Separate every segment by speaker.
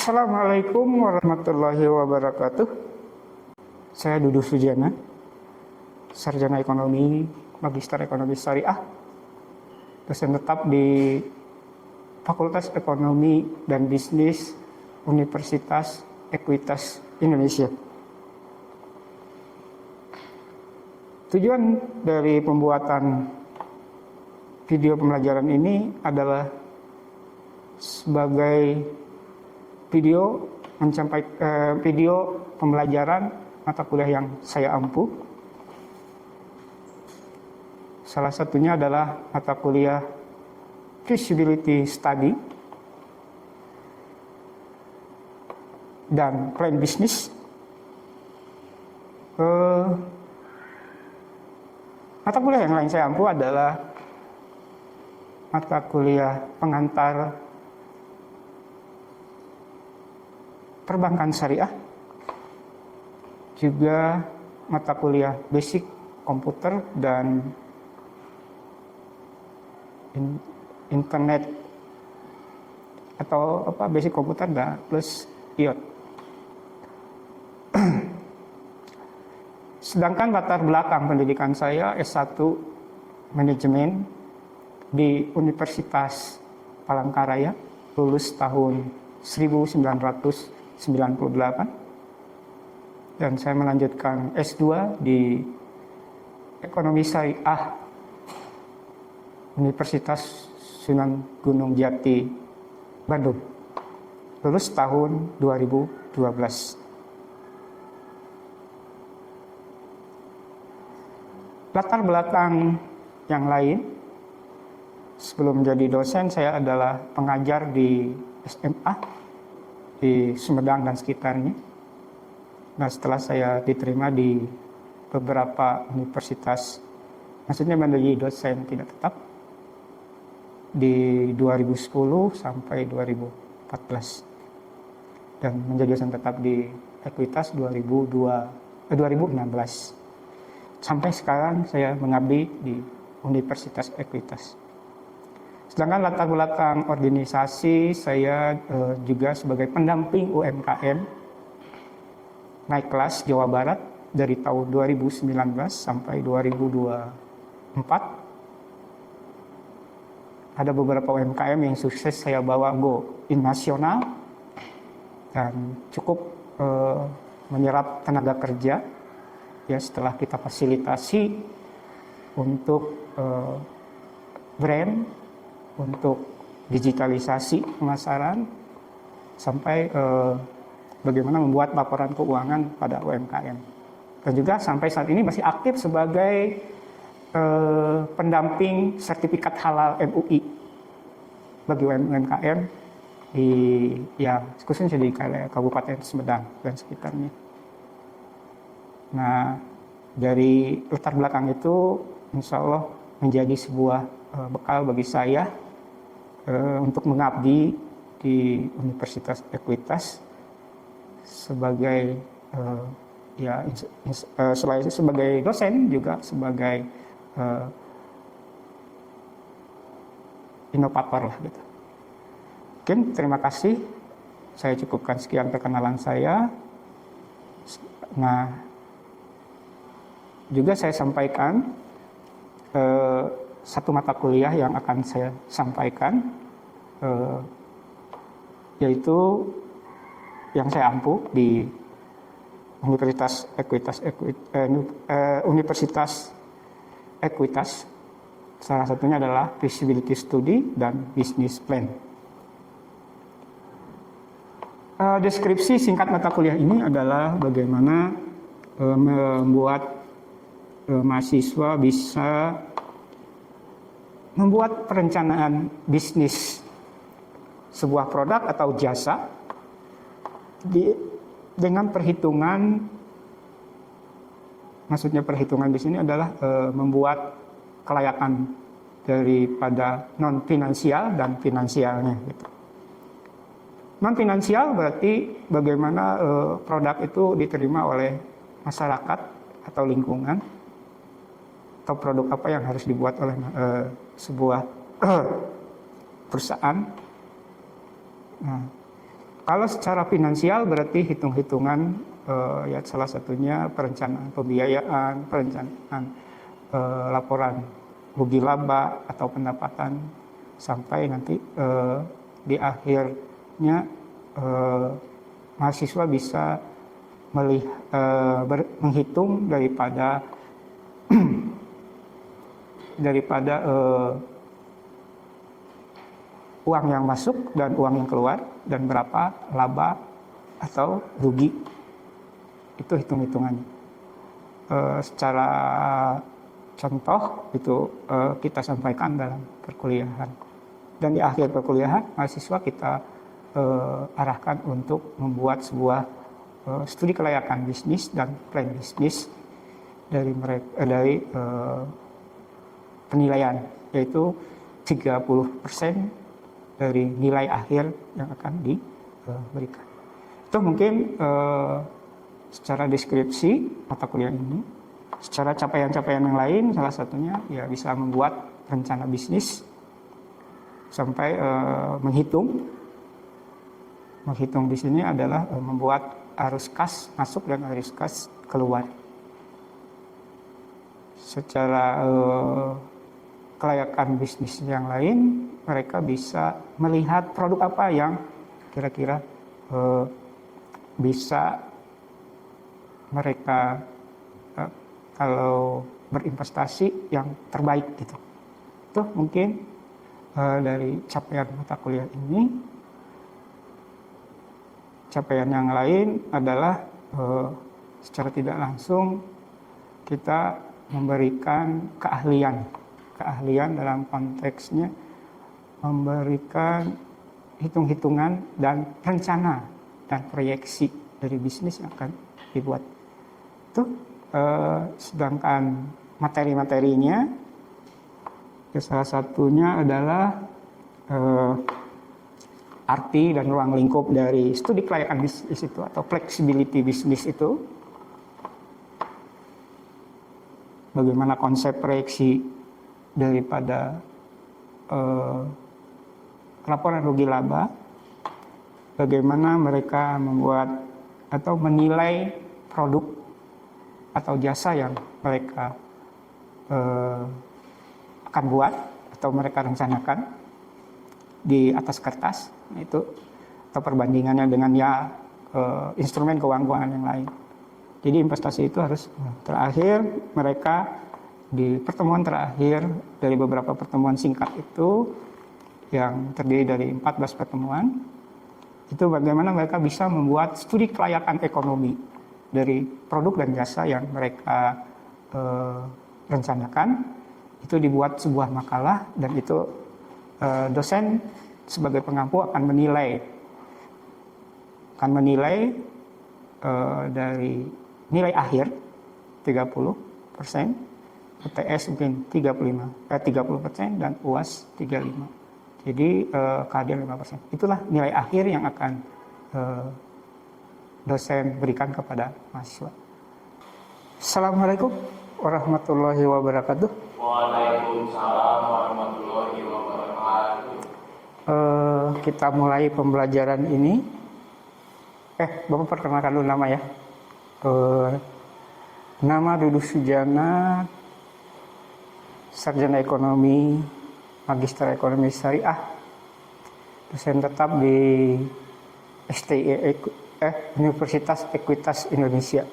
Speaker 1: Assalamualaikum warahmatullahi wabarakatuh. Saya Dudu Sujana, sarjana ekonomi, magister ekonomi syariah, dosen tetap di Fakultas Ekonomi dan Bisnis Universitas Ekuitas Indonesia. Tujuan dari pembuatan video pembelajaran ini adalah sebagai video pembelajaran mata kuliah yang saya ampu. Salah satunya adalah mata kuliah Feasibility Study dan Plan Business. Mata kuliah yang lain saya ampu adalah mata kuliah pengantar perbankan syariah, juga mata kuliah basic komputer dan internet atau basic komputer dan plus IOT. Sedangkan latar belakang pendidikan saya S1 manajemen di Universitas Palangkaraya, lulus tahun 1998, dan saya melanjutkan S2 di Ekonomi Syariah Universitas Sunan Gunung Jati, Bandung, lulus tahun 2012. Latar belakang yang lain, sebelum menjadi dosen saya adalah pengajar di SMA di Sumedang dan sekitarnya. Nah, setelah saya diterima di beberapa universitas, maksudnya menjadi dosen tidak tetap, di 2010 sampai 2014, dan menjadi dosen tetap di Ekuitas 2016. Sampai sekarang saya mengabdi di Universitas Ekuitas. Sedangkan latar belakang organisasi, saya juga sebagai pendamping UMKM naik kelas Jawa Barat dari tahun 2019 sampai 2024. Ada beberapa UMKM yang sukses saya bawa go in nasional dan cukup menyerap tenaga kerja. Ya, setelah kita fasilitasi untuk brand, untuk digitalisasi pemasaran, sampai bagaimana membuat laporan keuangan pada UMKM. Dan juga sampai saat ini masih aktif sebagai pendamping sertifikat halal MUI bagi UMKM khususnya di Kabupaten Sumedang dan sekitarnya. Nah, dari latar belakang itu insya Allah menjadi sebuah bekal bagi saya untuk mengabdi di Universitas Ekuitas sebagai selain sebagai dosen juga sebagai inovator lah gitu. Mungkin terima kasih, saya cukupkan sekian perkenalan saya. Nah, juga saya sampaikan satu mata kuliah yang akan saya sampaikan, yaitu yang saya ampu di Universitas Ekuitas. Salah satunya adalah Feasibility Study dan Business Plan. Deskripsi singkat mata kuliah ini adalah bagaimana membuat mahasiswa bisa membuat perencanaan bisnis sebuah produk atau jasa dengan perhitungan, maksudnya perhitungan di sini adalah membuat kelayakan daripada non finansial dan finansialnya. Gitu. Non finansial berarti bagaimana produk itu diterima oleh masyarakat atau lingkungan, atau produk apa yang harus dibuat oleh sebuah perusahaan. Nah, Kalau secara finansial berarti hitung-hitungan, ya salah satunya perencanaan pembiayaan, perencanaan laporan rugi laba atau pendapatan, sampai nanti di akhirnya mahasiswa bisa menghitung daripada uang yang masuk dan uang yang keluar dan berapa laba atau rugi. Itu hitung-hitungannya. Secara contoh itu kita sampaikan dalam perkuliahan. Dan di akhir perkuliahan mahasiswa kita arahkan untuk membuat sebuah studi kelayakan bisnis dan plan bisnis dari penilaian, yaitu 30% dari nilai akhir yang akan diberikan. Itu mungkin secara deskripsi mata kuliah ini. Secara capaian-capaian yang lain, salah satunya ya bisa membuat rencana bisnis sampai menghitung. Menghitung di sini adalah membuat arus kas masuk dan arus kas keluar. Secara kelayakan bisnis yang lain, mereka bisa melihat produk apa yang kira-kira bisa mereka kalau berinvestasi yang terbaik gitu. Itu mungkin dari capaian mata kuliah ini. Capaian yang lain adalah secara tidak langsung kita memberikan keahlian dalam konteksnya memberikan hitung-hitungan dan rencana dan proyeksi dari bisnis yang akan dibuat. Itu sedangkan materi-materinya salah satunya adalah arti dan ruang lingkup dari studi kelayakan bisnis itu atau flexibility bisnis itu. Bagaimana konsep proyeksi daripada laporan rugi laba, bagaimana mereka membuat atau menilai produk atau jasa yang mereka akan buat atau mereka rencanakan di atas kertas, itu atau perbandingannya dengan instrumen keuangan yang lain. Jadi investasi itu harus terakhir mereka di pertemuan terakhir dari beberapa pertemuan singkat itu yang terdiri dari 14 pertemuan, itu bagaimana mereka bisa membuat studi kelayakan ekonomi dari produk dan jasa yang mereka rencanakan. Itu dibuat sebuah makalah dan itu dosen sebagai pengampu akan menilai dari nilai akhir 30%, UTS mungkin 30% dan UAS 35%. Jadi keahlian 5%. Itulah nilai akhir yang akan dosen berikan kepada mahasiswa. Assalamualaikum warahmatullahi wabarakatuh.
Speaker 2: Waalaikumsalam warahmatullahi wabarakatuh.
Speaker 1: Kita mulai pembelajaran ini. Bapak perkenalkan dulu nama ya. Nama Dudu Sujana, sarjana ekonomi, magister ekonomi syariah, dosen tetap di STI Universitas Ekuitas Indonesia.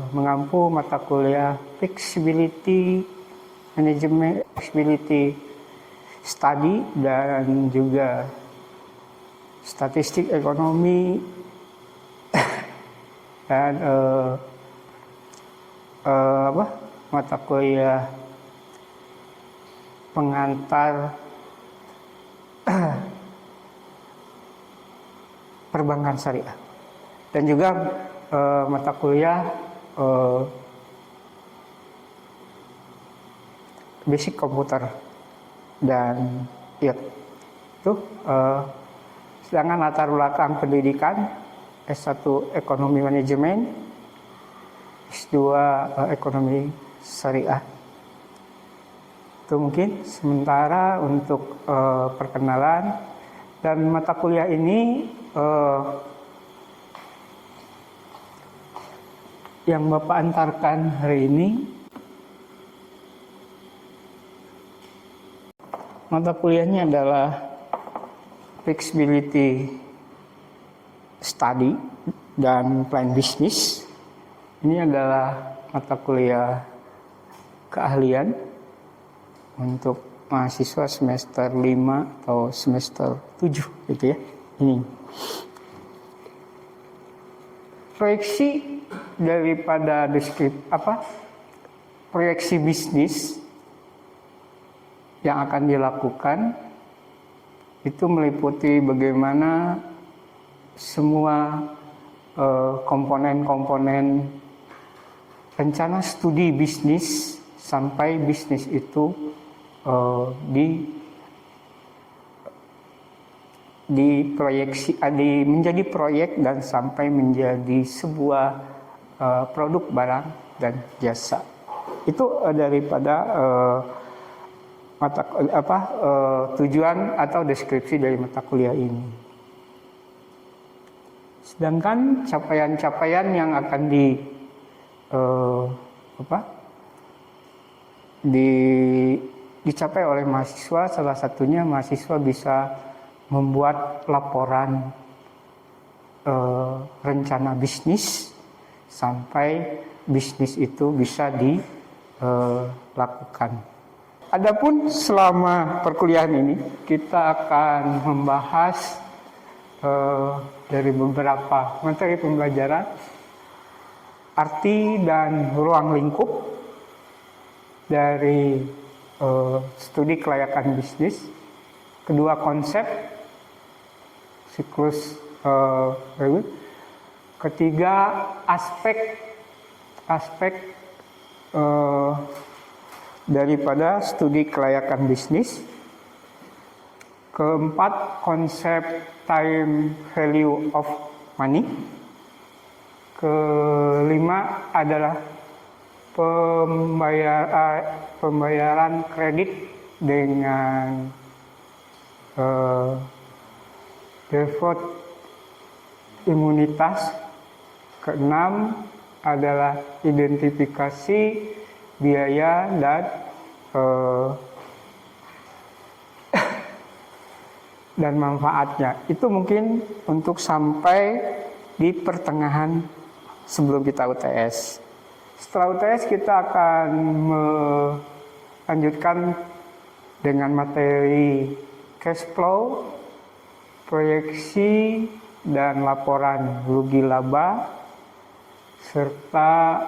Speaker 1: Mengampu mata kuliah flexibility management, flexibility study, dan juga statistik ekonomi dan mata kuliah pengantar perbankan syariah, dan juga mata kuliah basic komputer dan itu. Sedangkan latar belakang pendidikan S1 ekonomi manajemen, S2 ekonomi syariah. Itu mungkin sementara untuk perkenalan. Dan mata kuliah ini yang Bapak antarkan hari ini, mata kuliahnya adalah Flexibility Study dan Plan Business. Ini adalah mata kuliah keahlian untuk mahasiswa semester 5 atau semester 7 gitu ya. Ini proyeksi daripada proyeksi bisnis yang akan dilakukan itu meliputi bagaimana semua komponen-komponen rencana studi bisnis sampai bisnis itu menjadi proyek dan sampai menjadi sebuah produk barang dan jasa. Itu daripada tujuan atau deskripsi dari mata kuliah ini. Sedangkan capaian-capaian yang akan dicapai oleh mahasiswa, salah satunya mahasiswa bisa membuat laporan rencana bisnis sampai bisnis itu bisa dilakukan. Adapun selama perkuliahan ini kita akan membahas dari beberapa materi pembelajaran, arti dan ruang lingkup dari studi kelayakan bisnis, kedua konsep siklus reward, ketiga aspek daripada studi kelayakan bisnis, keempat konsep time value of money, kelima adalah pembayaran kredit dengan default imunitas, keenam adalah identifikasi biaya dan manfaatnya. Itu mungkin untuk sampai di pertengahan sebelum kita UTS. Setelah UTS kita akan melanjutkan dengan materi cash flow, proyeksi dan laporan rugi laba, serta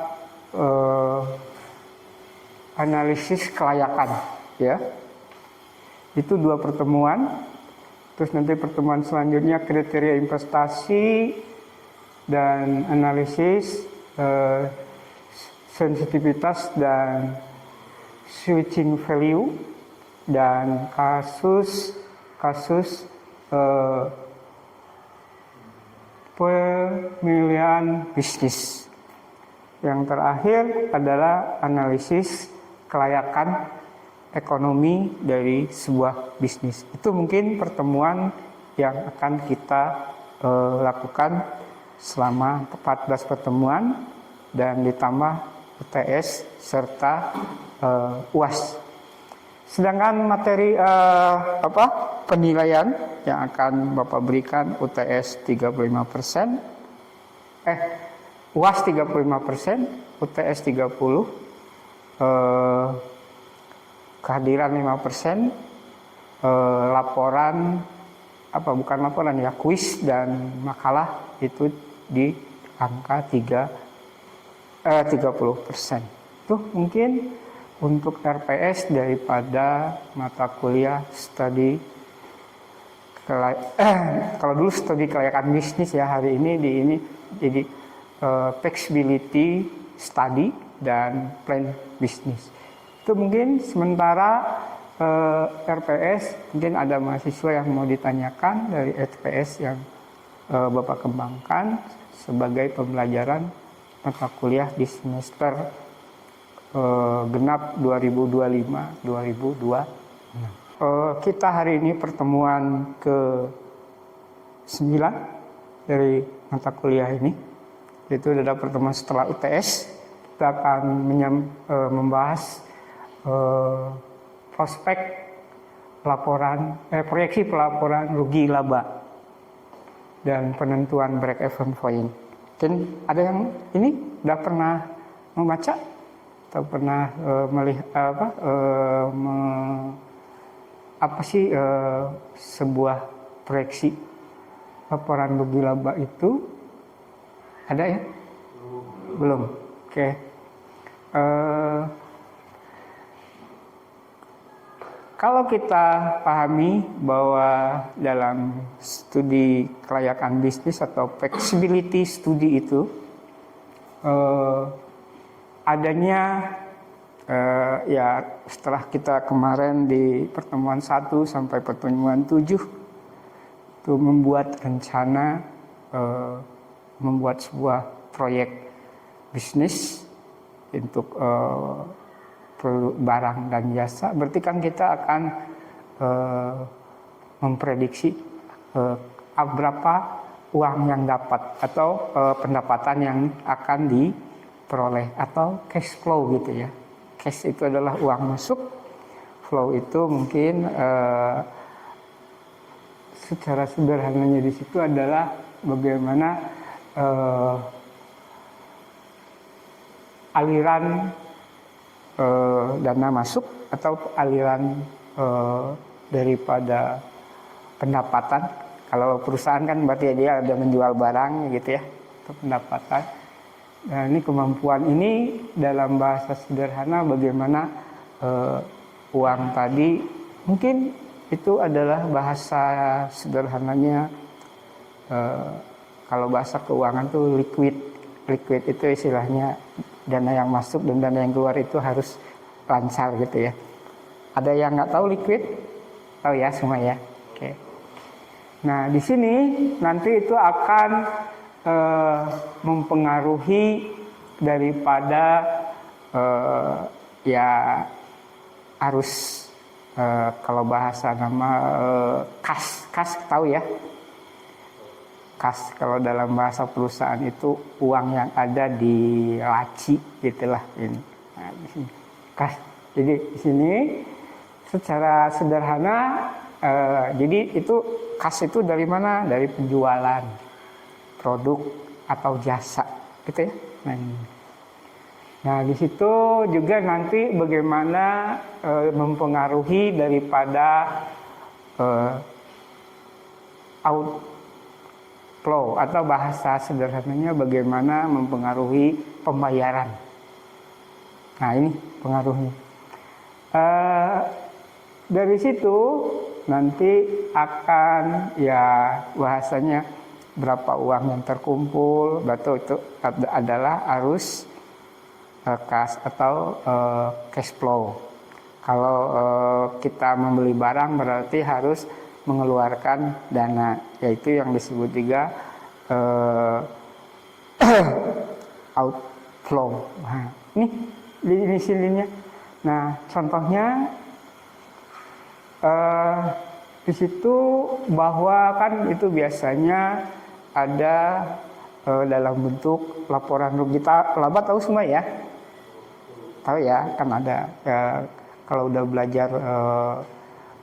Speaker 1: analisis kelayakan, ya. Itu 2 pertemuan. Terus nanti pertemuan selanjutnya kriteria investasi dan analisis sensitivitas dan switching value dan kasus pemilihan bisnis. Yang terakhir adalah analisis kelayakan ekonomi dari sebuah bisnis. Itu mungkin pertemuan yang akan kita lakukan selama 14 pertemuan dan ditambah UTS serta UAS. Sedangkan materi penilaian yang akan Bapak berikan UTS 35%, UAS 35%, UTS 30%, kehadiran 5%, laporan kuis dan makalah itu di angka 30%. Itu mungkin untuk RPS daripada mata kuliah studi kalau dulu studi kelayakan bisnis, ya, hari ini jadi flexibility study dan plan bisnis. Itu mungkin sementara RPS, mungkin ada mahasiswa yang mau ditanyakan dari RPS yang Bapak kembangkan sebagai pembelajaran mata kuliah di semester genap 2025-2026. Kita hari ini pertemuan ke 9 dari mata kuliah ini, yaitu adalah pertemuan setelah UTS. Kita akan membahas prospek proyeksi pelaporan rugi laba dan penentuan break even point. Mungkin ada yang ini udah pernah membaca atau pernah melihat apa sih sebuah proyeksi laporan rugi laba itu? Ada ya? Belum. Oke. Kalau kita pahami bahwa dalam studi kelayakan bisnis atau feasibility study itu adanya ya setelah kita kemarin di pertemuan 1 sampai pertemuan 7 itu membuat rencana membuat sebuah proyek bisnis untuk produk barang dan jasa, berarti kan kita akan memprediksi berapa uang yang dapat atau pendapatan yang akan diperoleh atau cash flow gitu ya. Cash itu adalah uang masuk, flow itu mungkin secara sederhananya di situ adalah bagaimana aliran dana masuk atau aliran daripada pendapatan. Kalau perusahaan kan berarti dia ada menjual barang gitu ya, itu pendapatan. Nah, ini kemampuan ini dalam bahasa sederhana bagaimana uang tadi, mungkin itu adalah bahasa sederhananya kalau bahasa keuangan tuh liquid itu istilahnya dana yang masuk dan dana yang keluar itu harus lancar gitu ya. Ada yang nggak tahu liquid? Tahu ya semua ya. Oke. Nah di sini nanti itu akan mempengaruhi daripada ya arus kalau bahasa nama kas tahu ya. Kas kalau dalam bahasa perusahaan itu uang yang ada di laci gitulah ini. Nah, di sini kas. Jadi di sini secara sederhana jadi itu kas itu dari mana? Dari penjualan produk atau jasa gitu ya. Nah di situ juga nanti bagaimana mempengaruhi daripada outflow atau bahasa sederhananya bagaimana mempengaruhi pembayaran. Nah ini pengaruhnya. Dari situ nanti akan ya bahasanya berapa uang yang terkumpul, betul itu adalah arus kas atau cash flow. Kalau kita membeli barang berarti harus mengeluarkan dana, yaitu yang disebut juga outflow. Nah, ini sininya. Nah, contohnya di situ bahwa kan itu biasanya ada dalam bentuk laporan rugi laba, tahu semua ya? Tahu ya, kan ada kalau udah belajar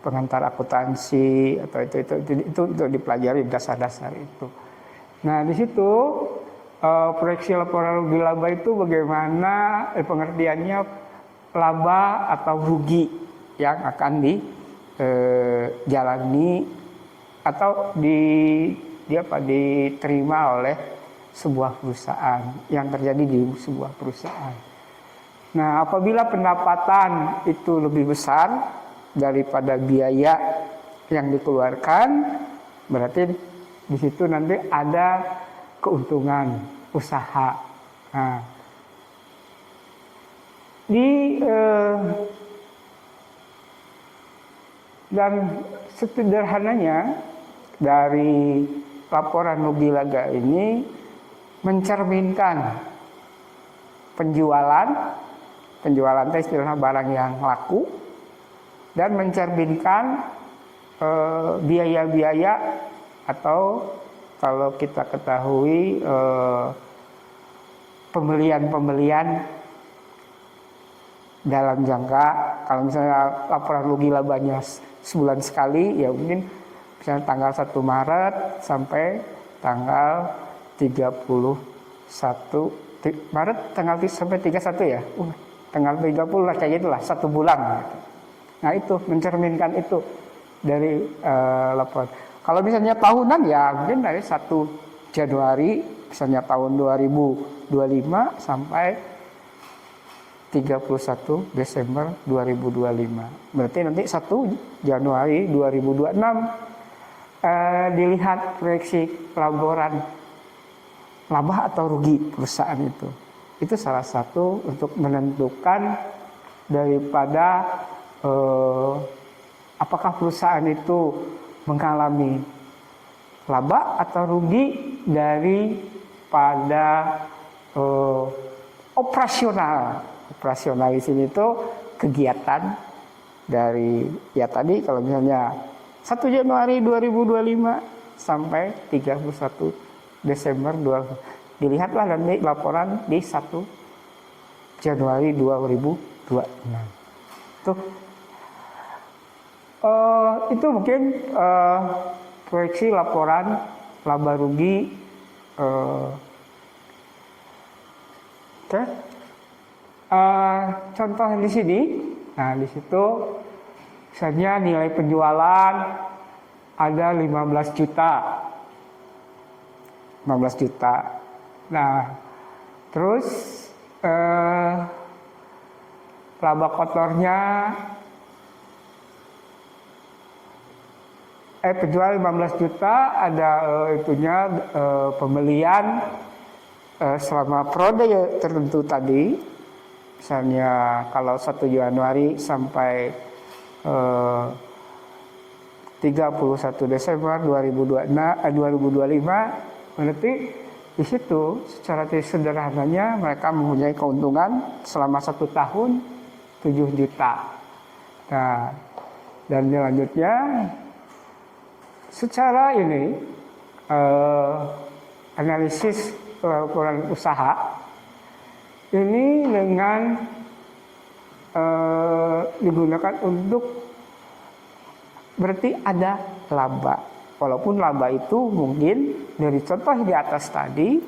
Speaker 1: pengantar akuntansi atau itu dipelajari dasar-dasar itu. Nah di situ proyeksi laporan rugi laba itu bagaimana pengertiannya laba atau rugi yang akan dijalani atau diterima oleh sebuah perusahaan, yang terjadi di sebuah perusahaan. Nah apabila pendapatan itu lebih besar daripada biaya yang dikeluarkan, berarti di situ nanti ada keuntungan usaha. Nah, dan sederhananya dari laporan rugi laba ini mencerminkan penjualan itu istilahnya barang yang laku, dan mencerminkan biaya-biaya atau kalau kita ketahui pembelian dalam jangka, kalau misalnya laporan rugi labanya sebulan sekali, ya mungkin misalnya tanggal 1 Maret sampai tanggal 31 Maret sampai 31 ya, tanggal 30 lah kayak gitulah, 1 bulan. Gitu. Nah itu mencerminkan itu dari laporan. Kalau misalnya tahunan ya mungkin dari 1 Januari misalnya tahun 2025 sampai 31 Desember 2025. Berarti nanti 1 Januari 2026 dilihat proyeksi laporan laba atau rugi perusahaan itu. Itu salah satu untuk menentukan daripada apakah perusahaan itu mengalami laba atau rugi daripada operasional. Operasional di sini itu kegiatan dari ya tadi kalau misalnya 1 Januari 2025 sampai 31 Desember 2025. Dilihatlah nanti laporan di 1 Januari 2026. Itu mungkin proyeksi laporan laba rugi. Contoh di sini, nah di situ misalnya nilai penjualan ada 15 juta. 15 juta. Nah, terus laba kotornya penjualan 15 juta ada pembelian selama periode tertentu tadi. Misalnya kalau 1 Januari sampai 31 Desember 2025, berarti di situ secara sederhananya mereka mempunyai keuntungan selama 1 tahun 7 juta. Nah, dan selanjutnya secara ini analisis laporan usaha ini dengan digunakan untuk berarti ada laba. Walaupun laba itu mungkin dari contoh di atas tadi,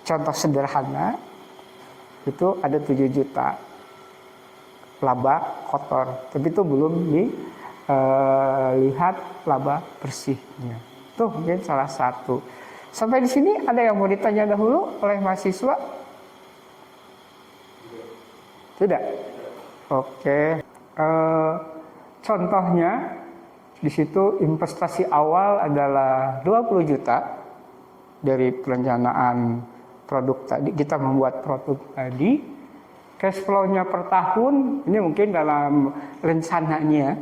Speaker 1: contoh sederhana itu ada 7 juta laba kotor, tapi itu belum dilihat laba bersihnya. Itu mungkin salah satu. Sampai di sini ada yang mau ditanya dahulu oleh mahasiswa? Tidak? Oke. Contohnya di situ investasi awal adalah 20 juta dari perencanaan produk tadi. Kita membuat produk tadi. Cash flow-nya per tahun, ini mungkin dalam rencananya,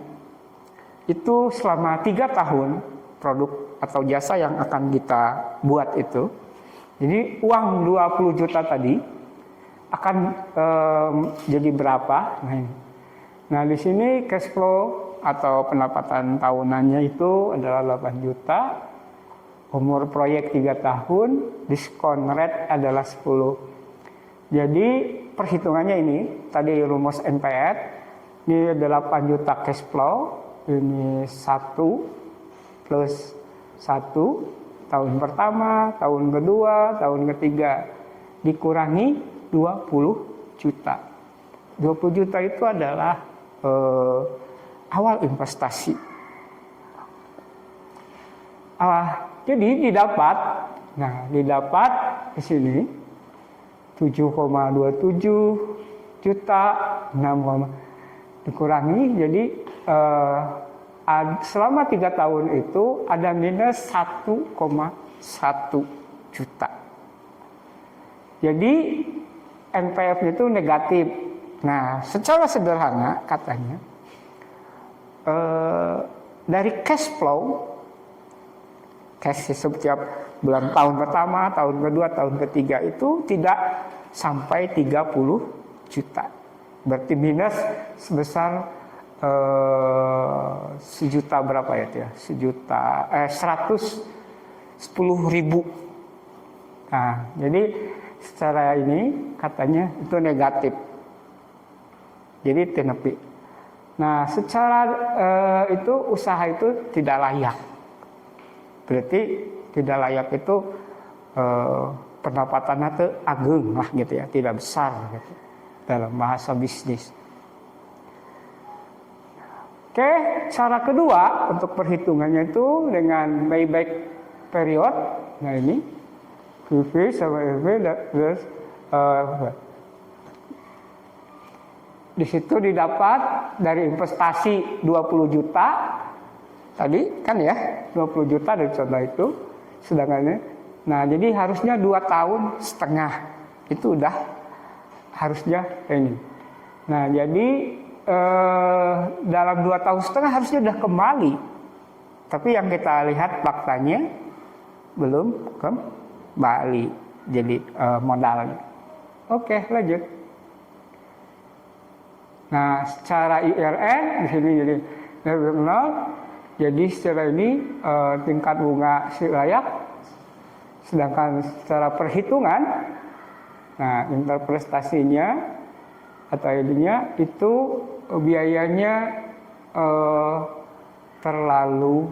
Speaker 1: itu selama 3 tahun produk atau jasa yang akan kita buat itu. Jadi uang 20 juta tadi akan jadi berapa? Nah, di sini cash flow atau pendapatan tahunannya itu adalah 8 juta. Umur proyek 3 tahun, diskon rate adalah 10. Jadi perhitungannya ini, tadi rumus NPR, ini 8 juta cash flow, ini 1 plus 1, tahun pertama, tahun kedua, tahun ketiga, dikurangi 20 juta. 20 juta itu adalah awal investasi. Jadi didapat di sini 7,27 juta, 6, dikurangi jadi selama 3 tahun itu ada minus 1,1 juta. Jadi NPF itu negatif. Nah, secara sederhana katanya dari cash flow, cash setiap bulan tahun pertama, tahun kedua, tahun ketiga itu tidak sampai 30 juta. Berarti minus sebesar sejuta berapa ya itu ya? 110.000. Nah, jadi secara ini katanya itu negatif. Jadi tenepi. Nah, secara itu usaha itu tidak layak. Berarti tidak layak itu pendapatannya itu ageng lah gitu ya, tidak besar gitu, dalam bahasa bisnis. Oke, cara kedua untuk perhitungannya itu dengan payback period. Nah ini QV sama EV terus di situ didapat dari investasi 20 juta tadi kan ya, 20 juta dari contoh itu, sedangkan nah jadi harusnya 2,5 tahun itu udah harusnya ini. Nah jadi dalam 2,5 tahun harusnya udah kembali, tapi yang kita lihat faktanya belum kembali jadi modalnya. Oke, lanjut. Nah secara IRN di sini jadi lebih nol. Jadi secara ini tingkat bunga si layak, sedangkan secara perhitungan, nah interpretasinya atau ininya itu biayanya terlalu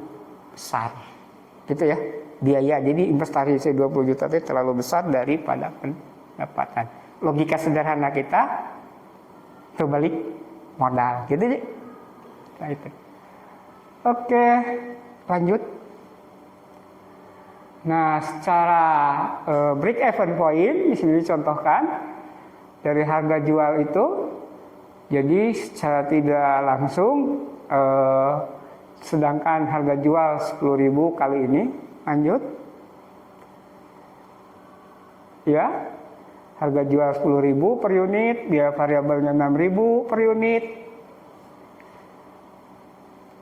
Speaker 1: besar, gitu ya biaya. Jadi investasi 20 juta itu terlalu besar daripada pendapatan. Logika sederhana kita terbalik modal, gitu sih. Nah itu. Oke, lanjut. Nah, secara break even point di sini dicontohkan dari harga jual itu. Jadi secara tidak langsung, sedangkan harga jual 10.000 kali ini, lanjut. Ya, harga jual 10.000 per unit, biaya variabelnya 6.000 per unit.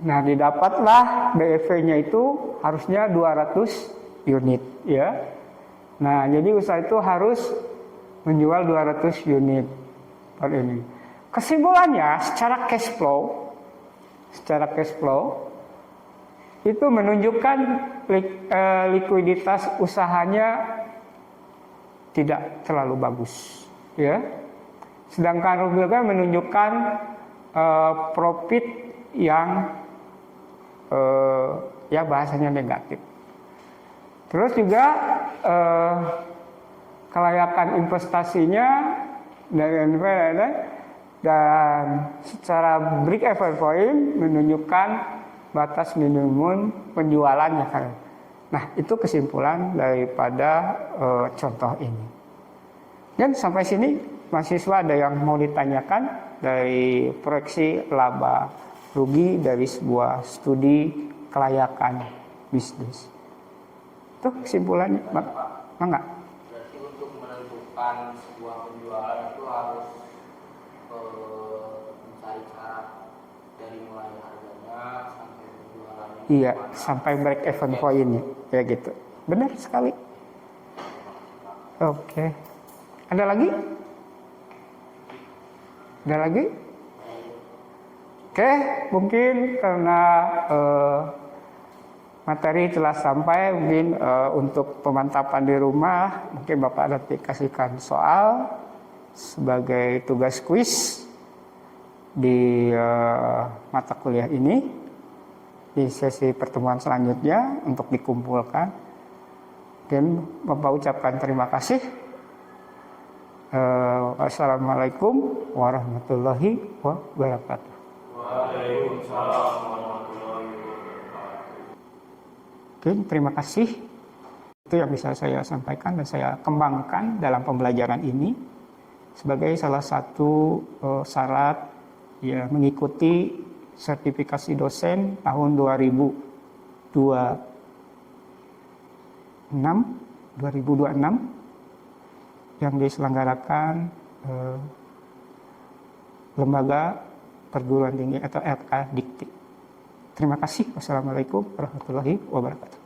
Speaker 1: Nah, didapatlah BEV-nya itu harusnya 200 unit, ya. Nah, jadi usaha itu harus menjual 200 unit per ini. Kesimpulannya, secara cash flow itu menunjukkan likuiditas usahanya tidak terlalu bagus, ya. Sedangkan rupiah menunjukkan profit yang ya bahasanya negatif. Terus juga kelayakan investasinya dan secara break even point menunjukkan batas minimum penjualannya kan. Nah itu kesimpulan daripada contoh ini. Dan sampai sini mahasiswa ada yang mau ditanyakan dari proyeksi laba rugi dari sebuah studi kelayakan bisnis. Itu kesimpulannya, Bang.
Speaker 2: Berarti untuk menentukan sebuah penjualan itu harus mencari cara dari mulai harganya sampai penjualannya.
Speaker 1: Iya, sampai break even point-nya, kayak gitu. Benar sekali. Oke. Ada lagi? Ada lagi? Oke, mungkin karena materi telah sampai, mungkin untuk pemantapan di rumah, mungkin Bapak nanti kasihkan soal sebagai tugas kuis di mata kuliah ini di sesi pertemuan selanjutnya untuk dikumpulkan. Dan Bapak ucapkan terima kasih. Wassalamualaikum warahmatullahi wabarakatuh.
Speaker 2: Waalaikumsalam warahmatullahi wabarakatuh.
Speaker 1: Oke, terima kasih. Itu yang bisa saya sampaikan dan saya kembangkan dalam pembelajaran ini sebagai salah satu syarat ya mengikuti sertifikasi dosen tahun 2026 yang diselenggarakan lembaga perguruan tinggi atau LK Dikti. Terima kasih. Wassalamualaikum warahmatullahi wabarakatuh.